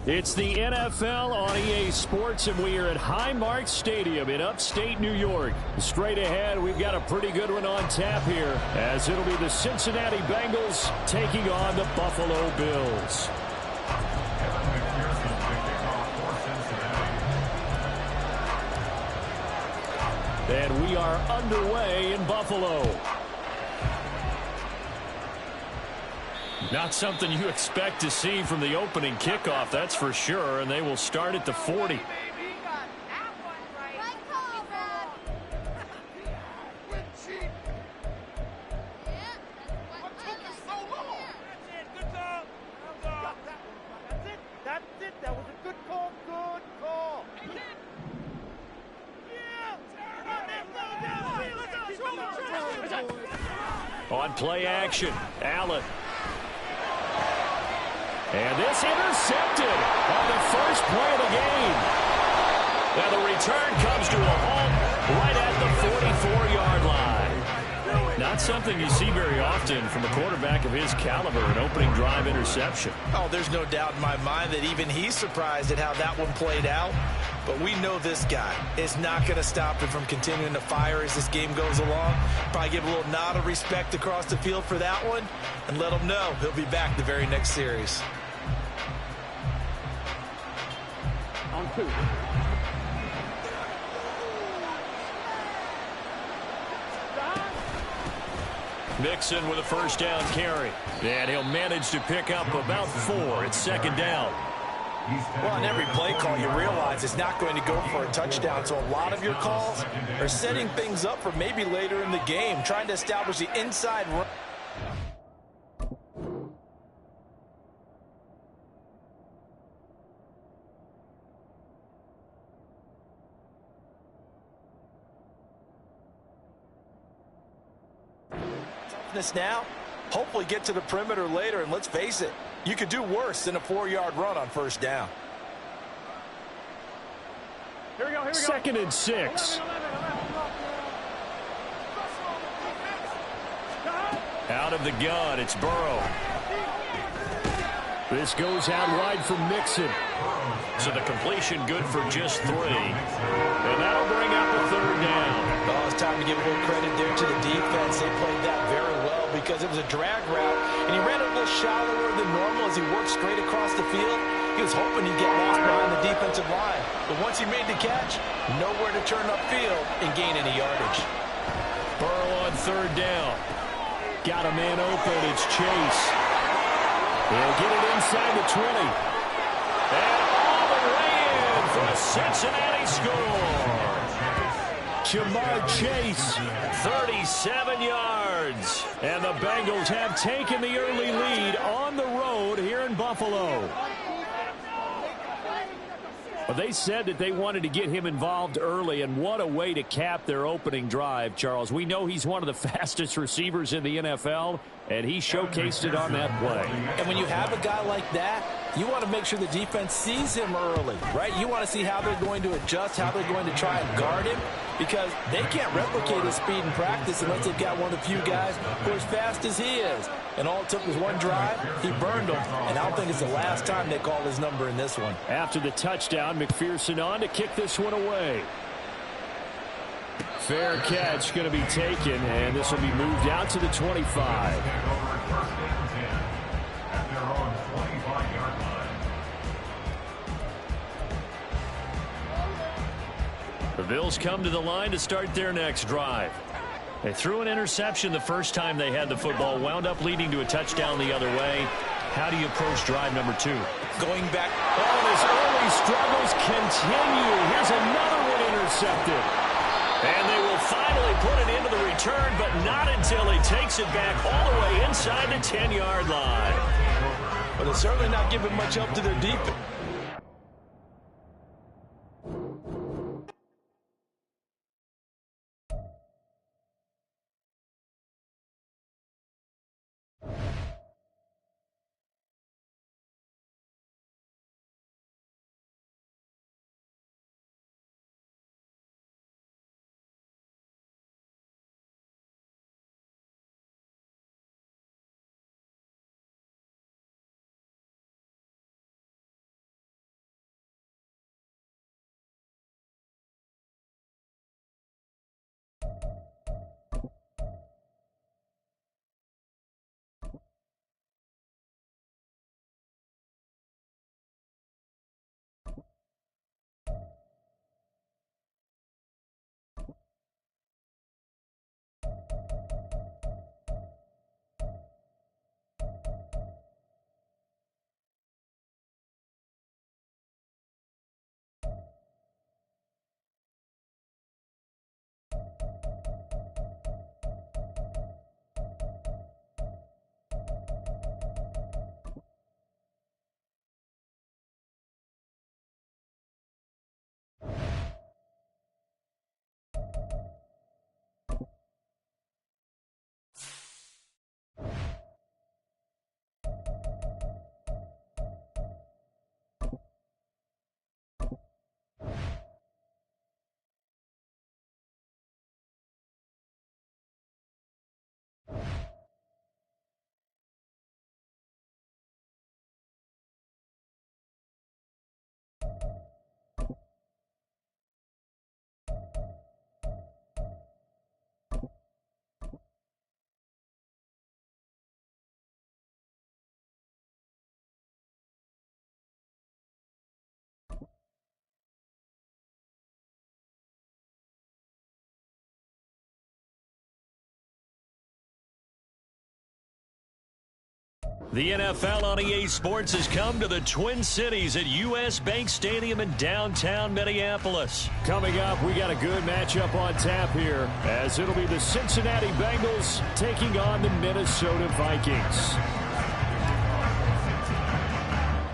It's the NFL on EA Sports, and we are at Highmark Stadium in upstate New York. Straight ahead, we've got a pretty good one on tap here, as it'll be the Cincinnati Bengals taking on the Buffalo Bills. And we are underway in Buffalo. Not something you expect to see from the opening kickoff, that's for sure, and they will start at the 40. On play action, Allen. And this intercepted on the first play of the game. Now the return comes to a halt right at the 44-yard line. Not something you see very often from a quarterback of his caliber, an opening drive interception. Oh, there's no doubt in my mind that even he's surprised at how that one played out. But we know this guy is not going to stop him from continuing to fire as this game goes along. Probably give a little nod of respect across the field for that one and let him know he'll be back the very next series. On two. Mixon with a first down carry. And he'll manage to pick up about 4. It's second down. Well, on every play call, you realize it's not going to go for a touchdown. So a lot of your calls are setting things up for maybe later in the game, trying to establish the inside run. Now, hopefully get to the perimeter later, and let's face it, you could do worse than a 4-yard run on first down. Here we go. Second and 6. Out of the gun, it's Burrow. This goes out wide for Mixon. So the completion good for just 3. And that'll bring up a third down. Oh, it's time to give a little credit there to the defense. They played that very well because it was a drag route, and he ran a little shallower than normal as he worked straight across the field. He was hoping he'd get lost behind the defensive line. But once he made the catch, nowhere to turn upfield and gain any yardage. Burrow on third down. Got a man open. It's Chase. He'll get it inside the 20. And all the way in for a Cincinnati score. Jamar Chase, 37 yards. And the Bengals have taken the early lead on the road here in Buffalo. Well, they said that they wanted to get him involved early, and what a way to cap their opening drive, Charles. We know he's one of the fastest receivers in the NFL, and he showcased it on that play. And when you have a guy like that, you want to make sure the defense sees him early, right? You want to see how they're going to adjust, how they're going to try and guard him, because they can't replicate his speed in practice unless they've got one of the few guys who are as fast as he is. And all it took was one drive. He burned them, and I don't think it's the last time they call his number in this one. After the touchdown, McPherson on to kick this one away. Fair catch going to be taken, and this will be moved out to the 25. The Bills come to the line to start their next drive. They threw an interception the first time they had the football, wound up leading to a touchdown the other way. How do you approach drive number 2? Going back. Oh, his early struggles continue. Here's another one intercepted. And they will finally put it into the return, but not until he takes it back all the way inside the 10-yard line. But it's certainly not giving much help to their defense. The NFL on EA Sports has come to the Twin Cities at U.S. Bank Stadium in downtown Minneapolis. Coming up, we got a good matchup on tap here, as it'll be the Cincinnati Bengals taking on the Minnesota Vikings.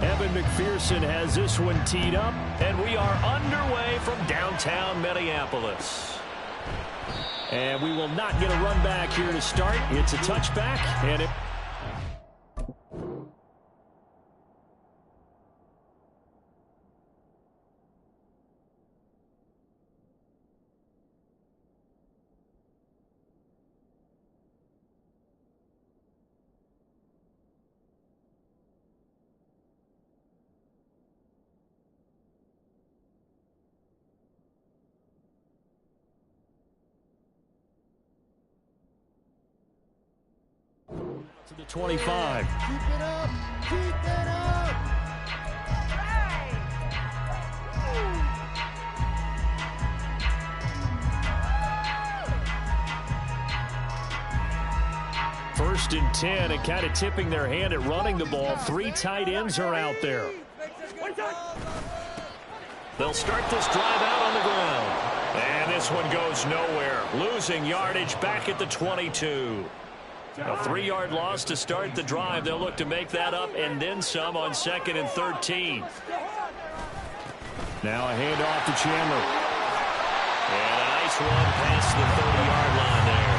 Evan McPherson has this one teed up, and we are underway from downtown Minneapolis. And we will not get a run back here to start. It's a touchback, and it... to the 25. Keep it up. Keep it up. First and 10, and kind of tipping their hand at running the ball. 3 tight ends are out there. They'll start this drive out on the ground. And this one goes nowhere. Losing yardage back at the 22. A 3-yard loss to start the drive. They'll look to make that up and then some on 2nd and 13. Now a handoff to Chandler. And a nice one past the 30-yard line there.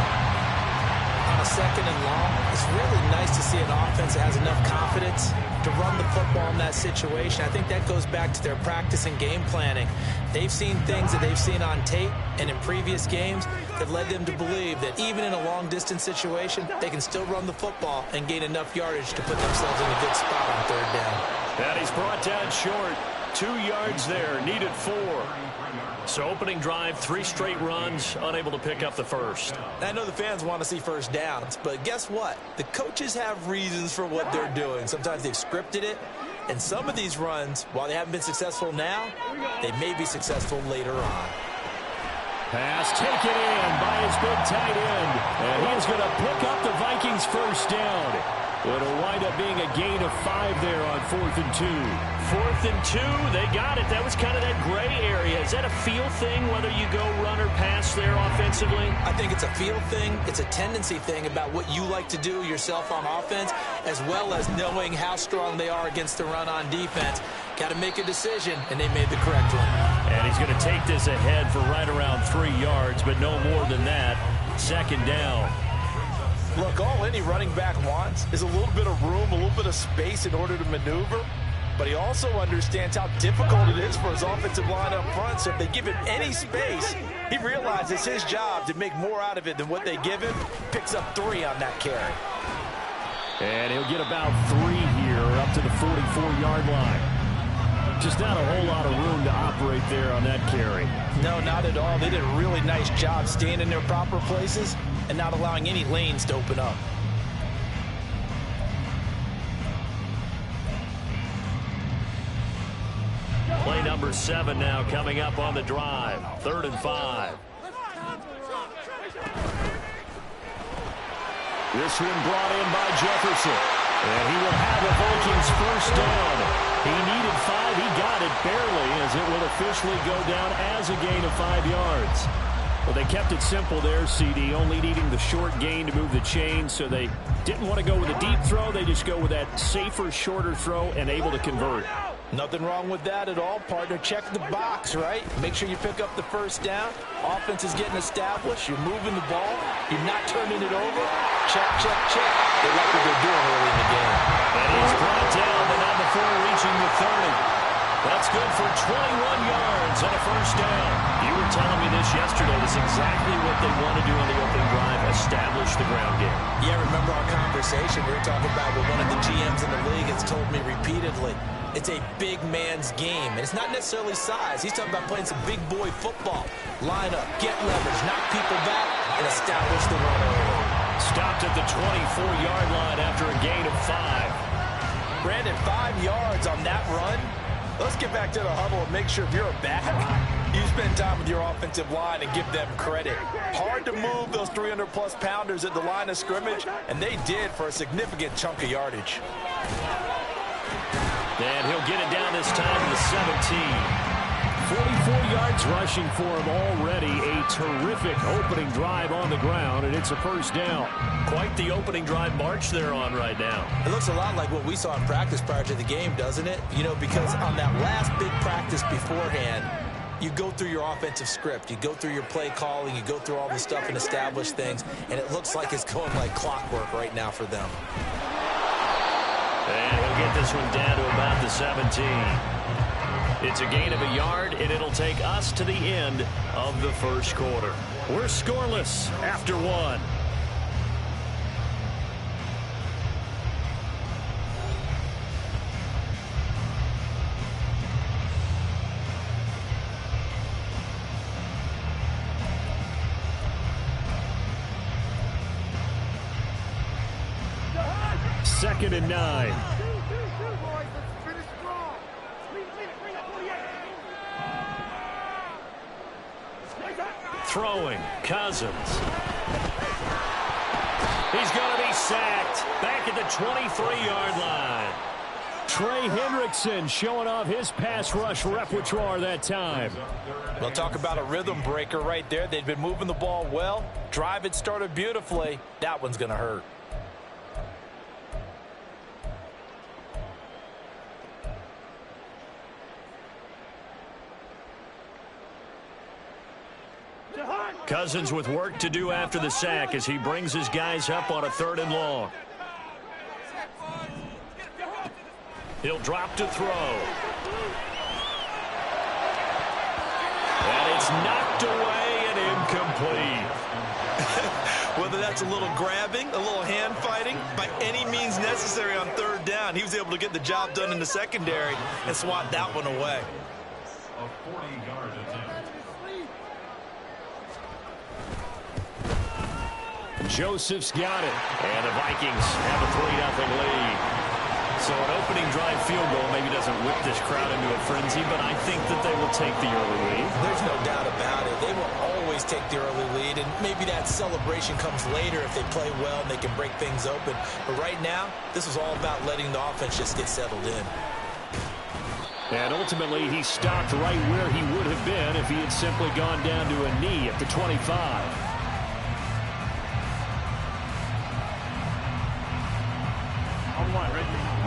On a 2nd and long, it's really nice to see an offense that has enough confidence to run the football in that situation. I think that goes back to their practice and game planning. They've seen things that they've seen on tape and in previous games that led them to believe that even in a long-distance situation, they can still run the football and gain enough yardage to put themselves in a good spot on 3rd down. And he's brought down short. 2 yards there, needed 4. So opening drive, 3 straight runs, unable to pick up the first. I know the fans want to see first downs, but guess what? The coaches have reasons for what they're doing. Sometimes they've scripted it, and some of these runs, while they haven't been successful now, they may be successful later on. Pass taken in by his big tight end, and he's going to pick up the Vikings' first down. It'll wind up being a gain of 5 there on 4th and 2. 4th and 2, they got it. That was kind of that gray area. Is that a feel thing, whether you go run or pass there offensively? I think it's a feel thing. It's a tendency thing about what you like to do yourself on offense, as well as knowing how strong they are against the run on defense. Got to make a decision, and they made the correct one. And he's going to take this ahead for right around 3 yards, but no more than that. 2nd down. Look, all any running back wants is a little bit of room, a little bit of space in order to maneuver. But he also understands how difficult it is for his offensive line up front. So if they give him any space, he realizes it's his job to make more out of it than what they give him. Picks up 3 on that carry. And he'll get about 3 here up to the 44-yard line. Just not a whole lot of room to operate there on that carry. No, not at all. They did a really nice job staying in their proper places and not allowing any lanes to open up. Play number 7 now coming up on the drive. 3rd and 5. This one brought in by Jefferson. And he will have the Vikings first down. He needed 5. He got it barely, as it will officially go down as a gain of 5 yards. Well, they kept it simple there, CD, only needing the short gain to move the chain, so they didn't want to go with a deep throw. They just go with that safer, shorter throw and able to convert. Nothing wrong with that at all, partner. Check the box, right? Make sure you pick up the first down. Offense is getting established. You're moving the ball. You're not turning it over. Check, check, check. They like what they're doing early in the game. And he's brought down, but not before reaching the 30. That's good for 21 yards and a first down. You were telling me this yesterday. This is exactly what they want to do on the opening drive, establish the ground game. Yeah, remember our conversation. We were talking about what one of the GMs in the league has told me repeatedly. It's a big man's game, and it's not necessarily size. He's talking about playing some big boy football. Line up, get leverage, knock people back, and establish the run early. Stopped at the 24-yard line after a gain of 5. Brandon, 5 yards on that run. Let's get back to the huddle and make sure if you're a back, you spend time with your offensive line and give them credit. Hard to move those 300-plus pounders at the line of scrimmage, and they did for a significant chunk of yardage. And he'll get it down this time to the 17. 44 yards rushing for him already. A terrific opening drive on the ground, and it's a first down. Quite the opening drive march they're on right now. It looks a lot like what we saw in practice prior to the game, doesn't it? You know, because on that last big practice beforehand, you go through your offensive script. You go through your play calling. You go through all the stuff and establish things, and it looks like it's going like clockwork right now for them. And he'll get this one down to about the 17. It's a gain of a yard, and it'll take us to the end of the first quarter. We're scoreless after one. Second and 9. Throwing, Cousins. He's going to be sacked back at the 23-yard line. Trey Hendrickson showing off his pass rush repertoire that time. Well, talk about a rhythm breaker right there. They've been moving the ball well. Drive had started beautifully. That one's going to hurt. Cousins with work to do after the sack as he brings his guys up on a 3rd and long. He'll drop to throw. And it's knocked away and incomplete. Whether that's a little grabbing, a little hand fighting, by any means necessary on 3rd down, he was able to get the job done in the secondary and swat that one away. A 40-yard attempt. Joseph's got it. And the Vikings have a 3-0 lead. So an opening drive field goal maybe doesn't whip this crowd into a frenzy, but I think that they will take the early lead. There's no doubt about it. They will always take the early lead, and maybe that celebration comes later if they play well and they can break things open. But right now, this is all about letting the offense just get settled in. And ultimately, he stopped right where he would have been if he had simply gone down to a knee at the 25.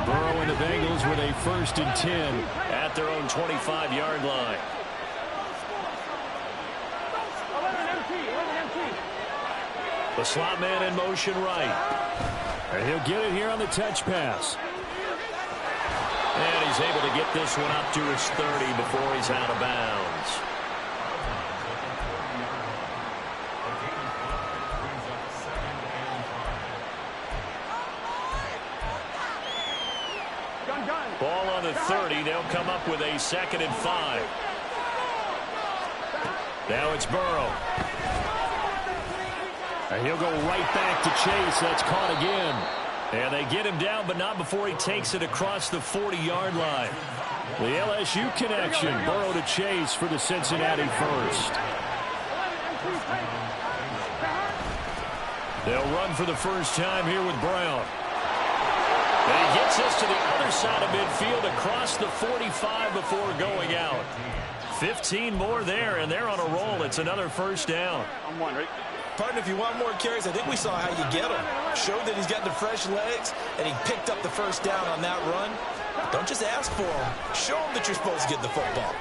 Burrow and the Bengals with a 1st and 10 at their own 25-yard line. The slot man in motion right. And he'll get it here on the touch pass. And he's able to get this one up to his 30 before he's out of bounds. Ball on the 30. They'll come up with a 2nd and 5. Now it's Burrow. And he'll go right back to Chase. That's caught again. And they get him down, but not before he takes it across the 40-yard line. The LSU connection. Burrow to Chase for the Cincinnati first. They'll run for the first time here with Brown. And he gets this to the other side of midfield across the 45 before going out. 15 more there, and they're on a roll. It's another first down. I'm one, right? Partner, if you want more carries, I think we saw how you get him. Showed that he's got the fresh legs, and he picked up the first down on that run. Don't just ask for him. Show him that you're supposed to get the football.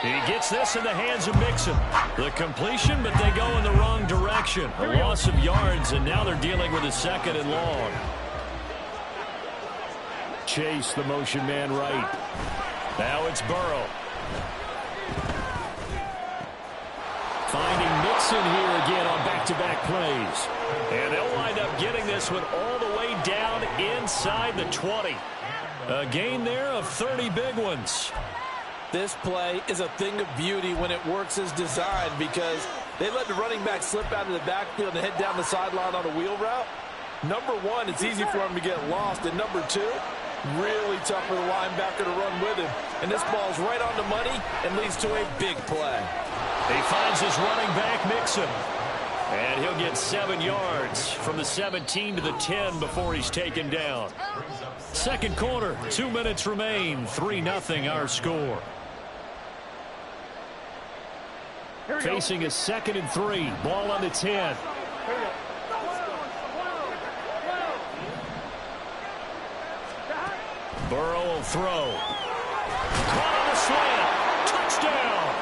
He gets this in the hands of Mixon. The completion, but they go in the wrong direction. A loss of yards, and now they're dealing with a 2nd and long. Chase, the motion man right. Now it's Burrow. Finding Mixon here again on back-to-back plays. And they'll wind up getting this one all the way down inside the 20. A gain there of 30 big ones. This play is a thing of beauty when it works as designed because they let the running back slip out of the backfield and head down the sideline on a wheel route. Number one, it's easy for him to get lost. And number two, really tough for the linebacker to run with him. And this ball's right on the money and leads to a big play. He finds his running back, Mixon. And he'll get 7 yards from the 17 to the 10 before he's taken down. Second quarter, 2 minutes remain. 3-0 our score. Facing a 2nd and 3. Ball on the 10. Burrow will throw. Caught on the slant. Touchdown.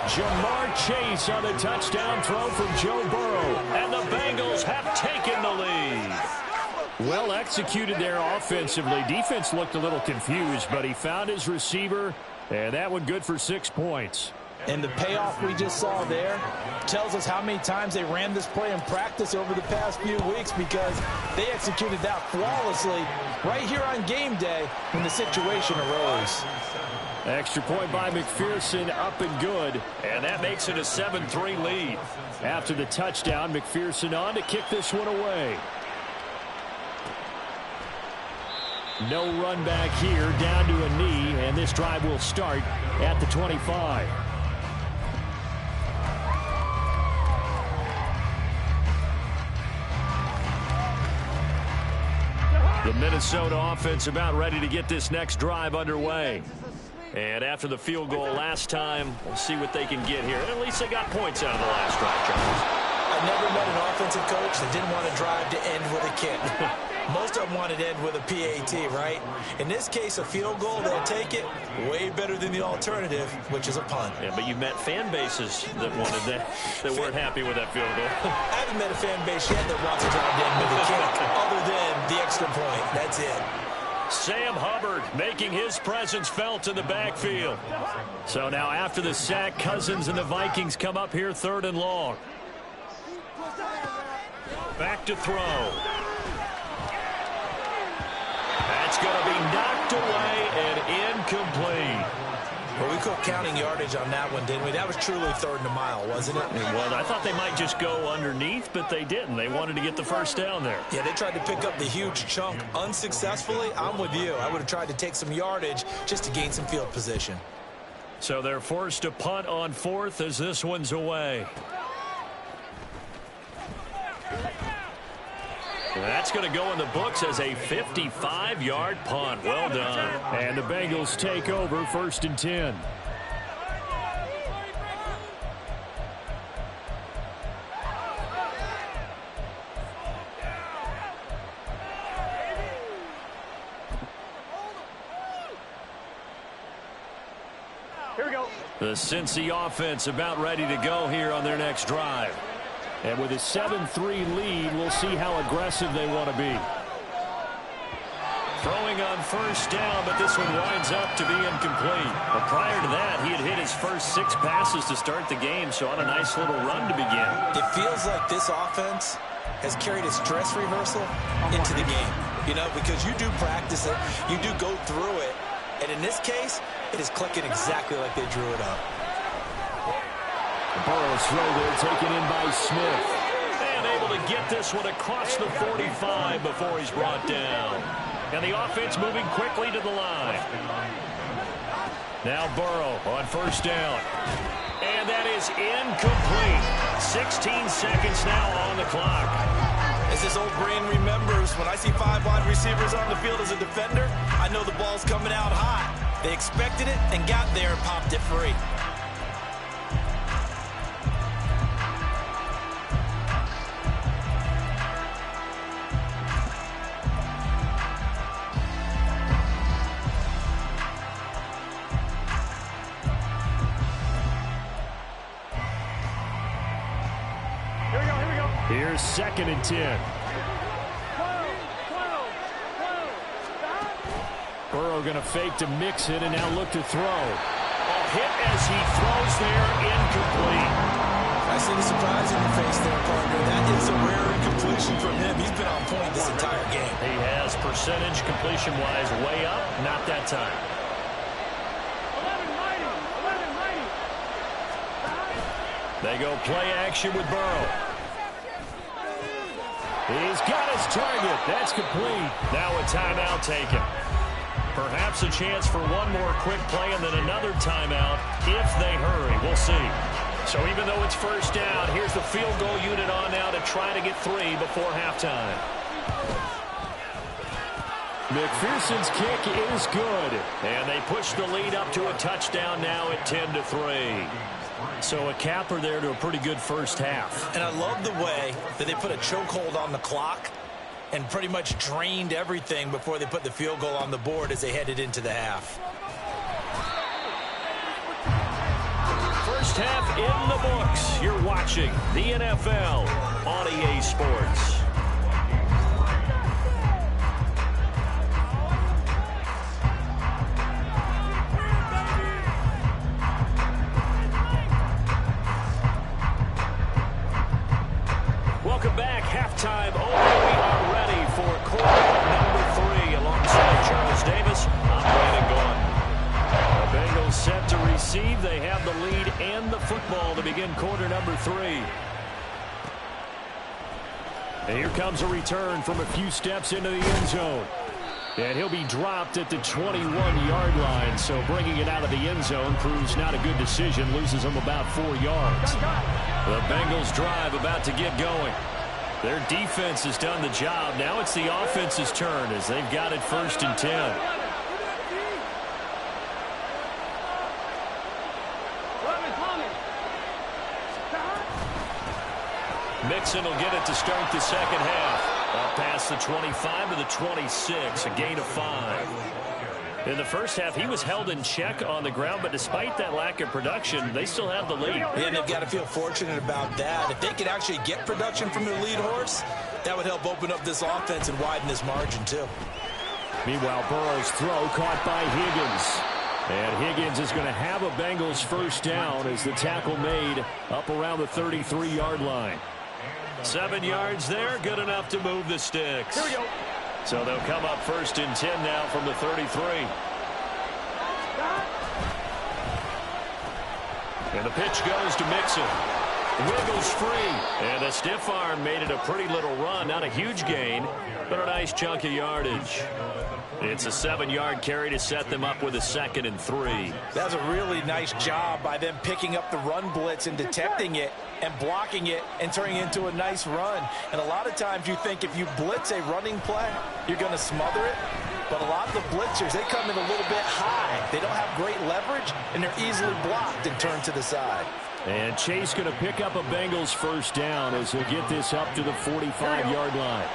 Jamar Chase on the touchdown throw from Joe Burrow. And the Bengals have taken the lead. Well executed there offensively. Defense looked a little confused, but he found his receiver, and that one good for 6 points. And the payoff we just saw there tells us how many times they ran this play in practice over the past few weeks, because they executed that flawlessly right here on game day when the situation arose. Extra point by McPherson, up and good, and that makes it a 7-3 lead. After the touchdown, McPherson on to kick this one away. No run back here, down to a knee, and this drive will start at the 25. The Minnesota offense about ready to get this next drive underway. And after the field goal last time, we'll see what they can get here. And at least they got points out of the last drive, Charles. I never met an offensive coach that didn't want to drive to end with a kick. Most of them wanted to end with a PAT, right? In this case, a field goal, they'll take it. Way better than the alternative, which is a punt. Yeah, but you met fan bases that wanted that, that weren't happy with that field goal. I haven't met a fan base yet that wants to drive to end with a kick, other than the extra point. That's it. Sam Hubbard making his presence felt in the backfield. So now after the sack, Cousins and the Vikings come up here 3rd and long. Back to throw. That's going to be knocked away and incomplete. Well, we quit counting yardage on that one, didn't we? That was truly 3rd and a mile, wasn't it? Well, I thought they might just go underneath, but they didn't. They wanted to get the first down there. Yeah, they tried to pick up the huge chunk unsuccessfully. I'm with you. I would have tried to take some yardage just to gain some field position. So they're forced to punt on 4th as this one's away. That's going to go in the books as a 55-yard punt. Well done. And the Bengals take over 1st and 10. Here we go. The Cincy offense about ready to go here on their next drive. And with a 7-3 lead, we'll see how aggressive they want to be. Throwing on 1st down, but this one winds up to be incomplete. But prior to that, he had hit his first 6 passes to start the game, so on a nice little run to begin. It feels like this offense has carried its dress rehearsal into the game. You know, because you do practice it, you do go through it, and in this case, it is clicking exactly like they drew it up. Burrow's throw there taken in by Smith. And able to get this one across the 45 before he's brought down. And the offense moving quickly to the line. Now Burrow on 1st down. And that is incomplete. 16 seconds now on the clock. As this old brain remembers, when I see 5 wide receivers on the field as a defender, I know the ball's coming out hot. They expected it and got there and popped it free. Here's 2nd and 10. Burrow going to fake to mix it and now look to throw. A hit as he throws there, incomplete. I see the surprise in your face there, partner. That is a rare incompletion from him. He's been on point this entire game. He has percentage completion-wise way up, not that time. 11-90. They go play action with Burrow. He's got his target. That's complete. Now a timeout taken. Perhaps a chance for one more quick play and then another timeout if they hurry. We'll see. So even though it's first down, here's the field goal unit on now to try to get 3 before halftime. McPherson's kick is good. And they push the lead up to a touchdown now at 10-3. So a capper there to a pretty good first half. And I love the way that they put a chokehold on the clock and pretty much drained everything before they put the field goal on the board as they headed into the half. First half in the books. You're watching the NFL on EA Sports. Welcome back. Halftime over. We are ready for quarter number 3 alongside Charles Davis. I'm Brandon Gaughan. The Bengals set to receive. They have the lead and the football to begin quarter number 3. And here comes a return from a few steps into the end zone. And he'll be dropped at the 21-yard line. So bringing it out of the end zone proves not a good decision. Loses him about 4 yards. The Bengals drive about to get going. Their defense has done the job. Now it's the offense's turn as they've got it 1st and 10. Mixon will get it to start the second half. Up past the 25 to the 26, a gain of 5. In the first half, he was held in check on the ground, but despite that lack of production, they still have the lead. Yeah, and they've got to feel fortunate about that. If they could actually get production from their lead horse, that would help open up this offense and widen this margin, too. Meanwhile, Burrow's throw caught by Higgins. And Higgins is going to have a Bengals first down as the tackle made up around the 33-yard line. 7 yards there, good enough to move the sticks. Here we go. So they'll come up 1st and 10 now from the 33. And the pitch goes to Mixon. Wiggles free. And a stiff arm made it a pretty little run. Not a huge gain, but a nice chunk of yardage. It's a 7-yard carry to set them up with a 2nd and 3. That's a really nice job by them picking up the run blitz and detecting it and blocking it and turning it into a nice run. And a lot of times you think if you blitz a running play, you're going to smother it. But a lot of the blitzers, they come in a little bit high. They don't have great leverage, and they're easily blocked and turned to the side. And Chase going to pick up a Bengals first down as he'll get this up to the 45-yard line.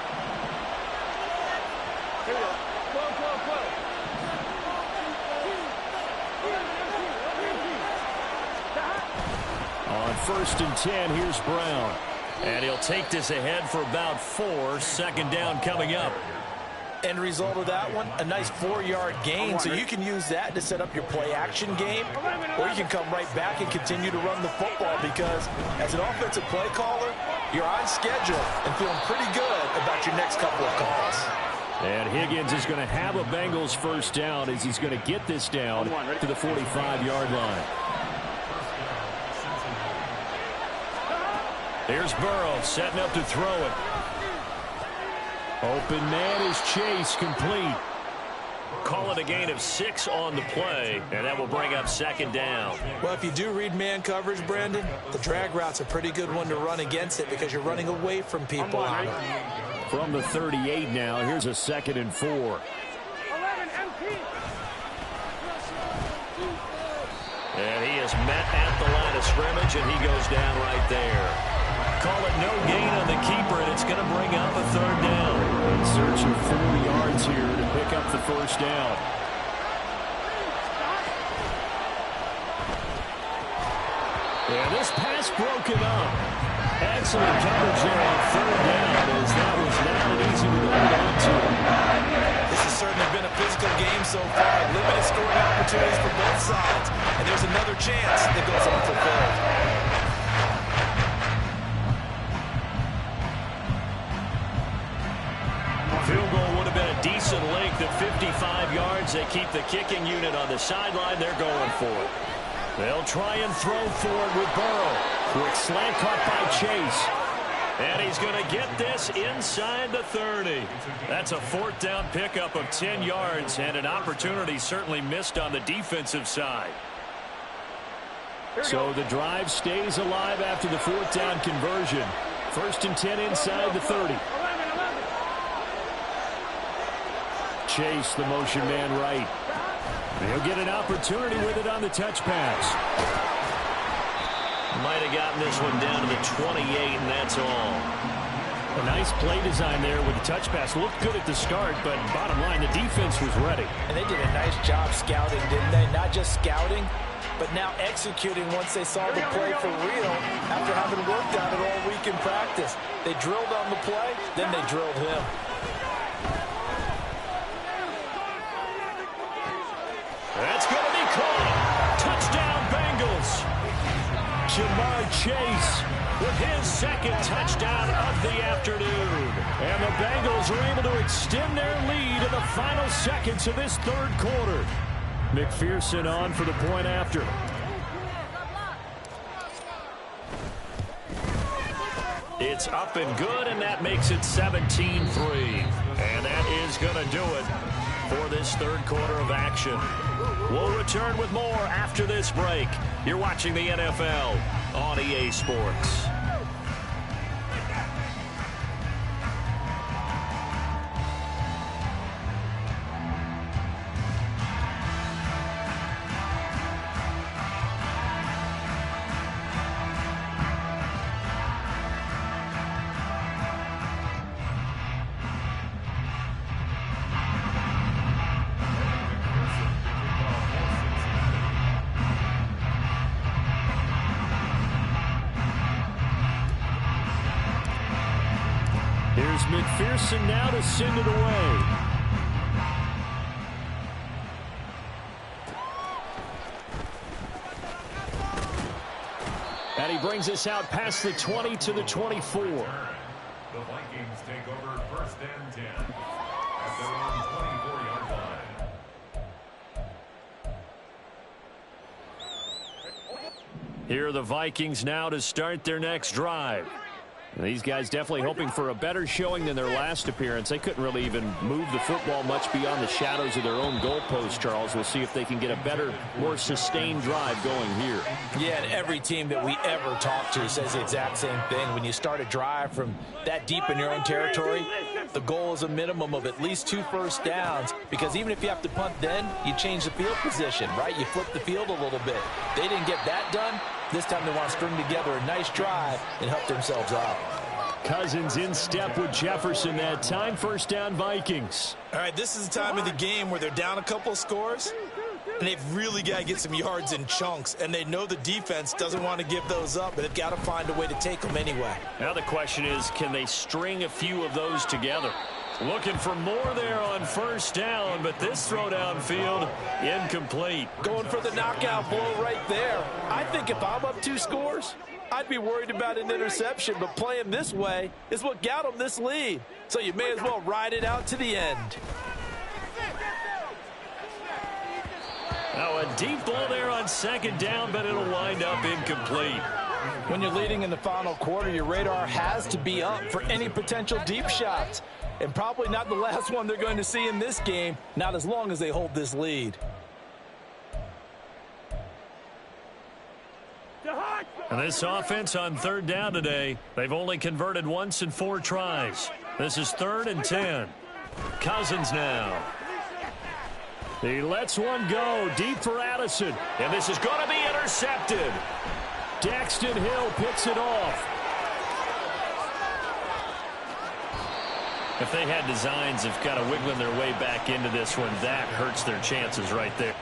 Here we go. On 1st and 10, here's Brown. And he'll take this ahead for about 4. 2nd down coming up. End result of that one, a nice 4-yard gain. So you can use that to set up your play-action game, or you can come right back and continue to run the football because as an offensive play caller, you're on schedule and feeling pretty good about your next couple of calls. And Higgins is going to have a Bengals first down as he's going to get this down to the 45-yard line. Here's Burrow setting up to throw it. Open man is Chase, complete. Call it a gain of 6 on the play, and that will bring up 2nd down. Well, if you do read man coverage, Brandon, the drag route's a pretty good one to run against it because you're running away from people on it. From the 38 now, here's a 2nd and 4. 11 MP. And he is met at the line of scrimmage, and he goes down right there. Call it no gain on the keeper, and it's going to bring up a 3rd down. In search of 4 yards here to pick up the first down. And this pass broken up. Excellent coverage there on 3rd down as that was not an easy one to hold on to. This has certainly been a physical game so far. Limited scoring opportunities for both sides. And there's another chance that goes unfulfilled. Field goal would have been a decent length at 55 yards. They keep the kicking unit on the sideline. They're going for it. They'll try and throw for it with Burrow. Quick slant caught by Chase. And he's going to get this inside the 30. That's a 4th down pickup of 10 yards and an opportunity certainly missed on the defensive side. So the drive stays alive after the 4th down conversion. 1st and 10 inside the 30. Chase, the motion man right. He'll get an opportunity with it on the touch pass. Might have gotten this one down to the 28, and that's all. A nice play design there with the touch pass. Looked good at the start, but bottom line, the defense was ready. And they did a nice job scouting, didn't they? Not just scouting, but now executing once they saw the play for real after having worked on it all week in practice. They drilled on the play, then they drilled him. That's going to be caught. Touchdown, Bengals. Jamar Chase with his 2nd touchdown of the afternoon. And the Bengals are able to extend their lead in the final seconds of this 3rd quarter. McPherson on for the point after. It's up and good, and that makes it 17-3. And that is going to do it for this 3rd quarter of action. We'll return with more after this break. You're watching the NFL on EA Sports. Here's McPherson now to send it away. And he brings us out past the 20 to the 24. The Vikings take over 1st and 10 at their own 24-yard line. Here are the Vikings now to start their next drive. And these guys definitely hoping for a better showing than their last appearance. They couldn't really even move the football much beyond the shadows of their own goalpost, Charles. We'll see if they can get a better, more sustained drive going here. Yeah, and every team that we ever talk to says the exact same thing. When you start a drive from that deep in your own territory, the goal is a minimum of at least 2 first downs, because even if you have to punt then, you change the field position, right? You flip the field a little bit. They didn't get that done. This time they want to string together a nice drive and help themselves out. Cousins in step with Jefferson that time. 1st down Vikings. All right, this is the time of the game where they're down a couple of scores, and they've really got to get some yards in chunks, and they know the defense doesn't want to give those up, but they've got to find a way to take them anyway. Now the question is, can they string a few of those together? Looking for more there on 1st down, but this throw downfield incomplete. Going for the knockout blow right there. I think if I'm up 2 scores, I'd be worried about an interception, but playing this way is what got them this lead. So you may as well ride it out to the end. Now a deep ball there on 2nd down, but it'll wind up incomplete. When you're leading in the final quarter, your radar has to be up for any potential deep shots. And probably not the last one they're going to see in this game, not as long as they hold this lead. And this offense on 3rd down today, they've only converted once in 4 tries. This is 3rd and 10. Cousins now. He lets one go deep for Addison. And this is going to be intercepted. Daxton Hill picks it off. If they had designs of kind of wiggling their way back into this one, that hurts their chances right there.